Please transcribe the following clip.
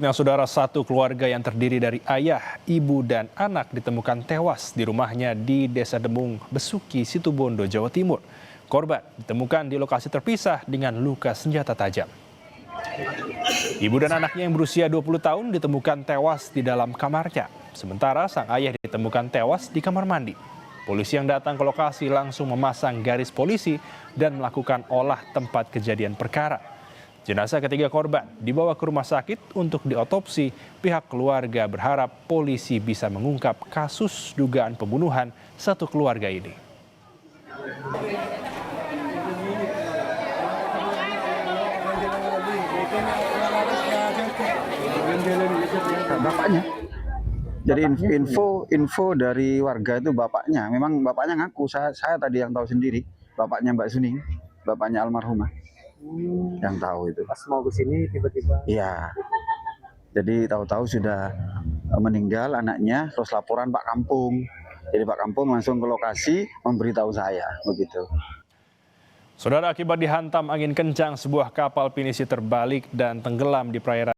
Nah, saudara, satu keluarga yang terdiri dari ayah, ibu, dan anak ditemukan tewas di rumahnya di Desa Demung, Besuki, Situbondo, Jawa Timur. Korban ditemukan di lokasi terpisah dengan luka senjata tajam. Ibu dan anaknya yang berusia 20 tahun ditemukan tewas di dalam kamarnya. Sementara sang ayah ditemukan tewas di kamar mandi. Polisi yang datang ke lokasi langsung memasang garis polisi dan melakukan olah tempat kejadian perkara. Jenazah ketiga korban dibawa ke rumah sakit untuk diotopsi. Pihak keluarga berharap polisi bisa mengungkap kasus dugaan pembunuhan satu keluarga ini. Bapaknya. Jadi info dari warga itu bapaknya. Memang bapaknya ngaku. Saya tadi yang tahu sendiri. Bapaknya Mbak Suning, bapaknya almarhumah. Yang tahu itu. Pas mau ke sini tiba-tiba. Iya. Jadi tahu-tahu sudah meninggal anaknya, terus laporan Pak Kampung. Jadi Pak Kampung langsung ke lokasi memberitahu saya, begitu. Saudara, akibat dihantam angin kencang, sebuah kapal pinisi terbalik dan tenggelam di perairan